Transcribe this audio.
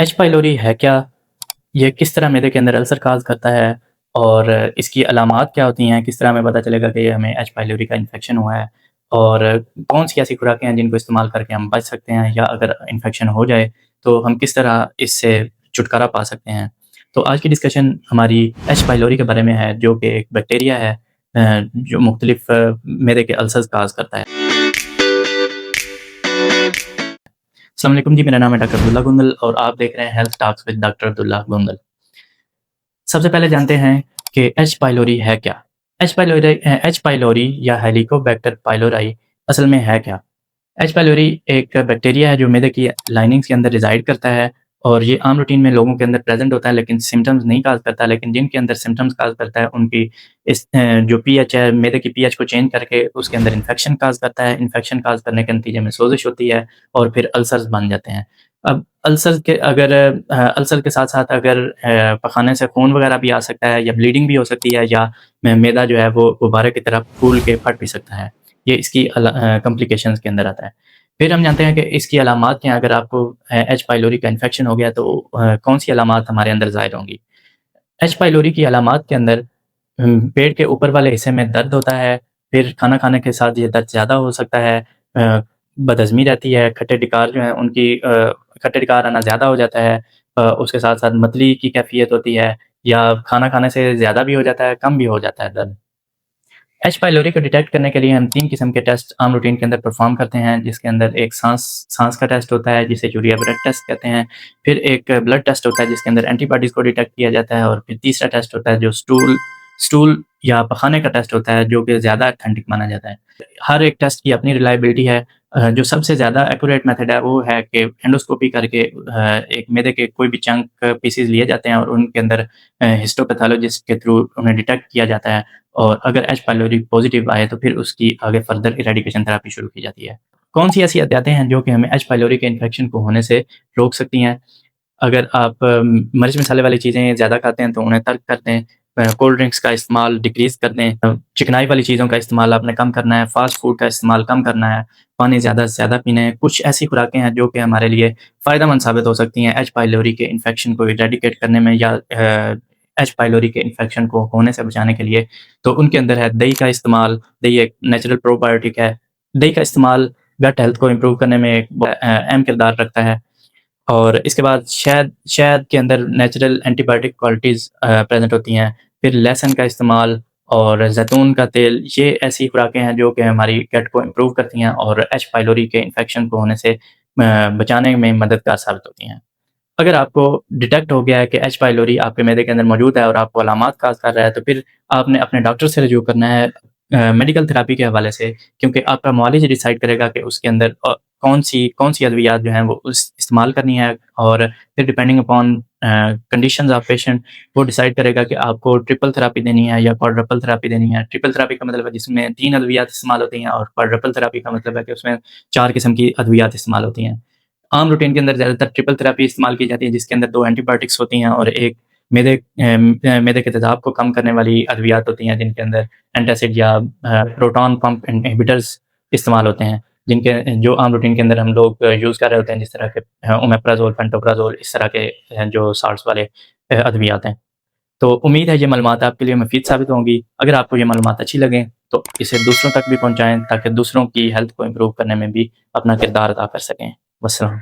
H pylori है क्या? ये किस तरह मैदे के अंदर अल्सर काज़ करता है? और इसकी अलामात क्या होती हैं? किस तरह हमें पता चलेगा कि हमें एच पाइलोरी का इन्फेक्शन हुआ है? और कौन-सी ऐसी खुराकें हैं जिनको इस्तेमाल करके हम बच सकते हैं, या अगर इन्फेक्शन हो जाए तो हम किस तरह इससे छुटकारा पा सकते हैं? तो आज की डिस्कशन हमारी एच पाइलोरी के बारे में है, जो कि एक बैक्टीरिया है जो मुख्तलिफ मैदे के अल्सर्स काज़ करता है। अस्सलाम वालेकुम जी, मेरा नाम है डॉक्टर अब्दुल्ला गुंदल और आप देख रहे हैं health talks with doctor Abdullah Gundal. सबसे पहले जानते हैं कि एच पाइलोरी है क्या? एच पाइलोरी या हेलिकोबैक्टर पाइलोराई असल में है क्या? एच पाइलोरी एक बैक्टीरिया है जो मैदे की लाइनिंग्स के अंदर रिज़ाइड करता है, और ये आम रूटीन में लोगों के अंदर प्रेज़ेंट होता है, लेकिन सिम्पटम्स नहीं काज़ करता। लेकिन जिनके अंदर सिम्पटम्स काज़ करता है उनकी जो पीएच है, मैदे की पीएच को चेंज करके उसके अंदर इन्फेक्शन काज़ करता है। इन्फेक्शन काज़ करने के नतीजे में सोज़िश होती है और फिर अल्सर्स बन जाते हैं। अब अल्सर के साथ-साथ अगर पखाने से खून वगैरह भी आ सकता है, या ब्लीडिंग भी हो सकती है, या मैदा जो है वो गुब्बारे की तरह फूल के फट भी सकता है। ये इसकी कॉम्प्लिकेशंस के अंदर आता है। फिर हम जानते हैं कि इसकी अलामात क्या हैं। अगर आपको एच पाइलोरी का इन्फेक्शन हो गया तो कौन-सी अलामात हमारे अंदर ज़ाहिर होंगी? एच पाइलोरी की अलामात के अंदर पेट के ऊपर वाले हिस्से में दर्द होता है, फिर खाना खाने के साथ ये दर्द ज़्यादा हो सकता है, बदहज़मी रहती है, खट्टे डिकार जो हैं उनकी खट्टे डिकार आना ज़्यादा हो जाता है, उसके साथ-साथ मतली की कैफ़ियत होती है, या खाना खाने से ज़्यादा भी हो जाता है, कम भी हो जाता है दर्द। एच पाइलोरी को डिटेक्ट करने के लिए हम 3 किस्म के टेस्ट आम रूटीन के अंदर परफ़ॉर्म करते हैं, जिसके अंदर एक साँस का टेस्ट होता है, जिसे यूरिया ब्रेथ टेस्ट कहते हैं। फिर एक ब्लड टेस्ट होता है, जिसके अंदर एंटीबॉडीज़ को डिटेक्ट किया जाता है, और फिर तीसरा टेस्ट होता है जो स्टूल स्टूल या पखाने का टेस्ट होता है, जो कि ज़्यादा ऑथेंटिक माना जाता है। हर एक टेस्ट की अपनी रिलायबिलिटी है। जो सबसे ज़्यादा एक्यूरेट मेथड है वो है कि एंडोस्कोपी करके एक मैदे के कोई भी चंक पीसेज़ लिए जाते हैं और उनके अंदर हिस्टोपैथोलॉजिस्ट के थ्रू उन्हें डिटेक्ट किया जाता है, और अगर एच पाइलोरी पॉज़िटिव आए तो फिर उसकी आगे फर्दर इरेडिकेशन थेरेपी शुरू की जाती है। कौन-सी ऐसी एहतियातें हैं जो कि हमें एच पाइलोरी के इन्फेक्शन को होने से रोक सकती हैं? अगर आप मिर्च मसाले वाली चीज़ें ज़्यादा खाते हैं तो उन्हें तर्क कर दें। कोल्ड ड्रिंक्स का इस्तेमाल डिक्रीज़ कर दें। चिकनाई वाली चीज़ों का इस्तेमाल आपने कम करना है, फ़ास्ट फूड का इस्तेमाल कम करना है, पानी ज़्यादा से ज़्यादा पीना है। कुछ ऐसी खुराकें हैं जो कि हमारे लिए फ़ायदेमंद साबित हो सकती हैं एच पाइलोरी के इन्फेक्शन को इरेडिकेट करने में, या एच पाइलोरी के इन्फेक्शन को होने से बचाने के लिए। तो उनके अंदर है दही का इस्तेमाल। दही एक नेचुरल प्रोबायोटिक है। दही का इस्तेमाल गट हेल्थ को इम्प्रूव करने में एक अहम किरदार रखता है। और इसके बाद शहद शहद के अंदर नेचुरल एंटीबायोटिक क्वालिटीज़ प्रेज़ेंट होती हैं। फिर लहसुन का इस्तेमाल और ज़ैतून का तेल, ये ऐसी खुराकें हैं जो कि हमारी गट को इम्प्रूव करती हैं और एच पाइलोरी के इन्फेक्शन को होने से बचाने में मददगार साबित होती हैं। अगर आपको डिटेक्ट हो गया है कि एच पाइलोरी आपके मैदे के अंदर मौजूद है और आपको अलामात काज़ कर रहा है, तो फिर आपने अपने डॉक्टर से रजू करना है मेडिकल थेरेपी के हवाले से, क्योंकि आपका मुआलिज डिसाइड करेगा कि उसके अंदर कौन-सी अद्वियात जो हैं वो इस्तेमाल करनी है, और फिर depending upon conditions of patient वो डिसाइड करेगा कि आपको ट्रिपल थेरेपी देनी है या क्वाड्रपल थेरेपी देनी है। ट्रिपल थेरेपी का मतलब है जिसमें 3 अद्वियात इस्तेमाल होती हैं, और क्वाड्रपल थेरेपी का मतलब है कि उसमें 4 किस्म की अद्वियात इस्तेमाल होती हैं। आम रूटीन के अंदर ज़्यादातर ट्रिपल थेरेपी इस्तेमाल की जाती है, जिसके अंदर 2 एंटीबायोटिक्स होती हैं और एक मैदे के तेज़ाब को कम करने वाली अद्वियात होती हैं, जिनके अंदर एंटासिड या प्रोटॉन पंप इनहिबिटर्स इस्तेमाल होते हैं, जिनके जो आम रूटीन के अंदर हम लोग यूज़ कर रहे होते हैं, जिस तरह के ओमेप्राज़ोल, पेंटोप्राज़ोल, इस तरह के जो साल्ट्स वाले अद्वियात हैं। तो उम्मीद है ये मालूमात आपके लिए मुफ़ीद साबित होंगी। अगर आपको ये मालूमात अच्छी लगें तो इसे दूसरों तक भी पहुँचाएँ, ताकि दूसरों की हेल्थ को इम्प्रूव करने में भी अपना किरदार अदा कर सकें। वस्सलाम।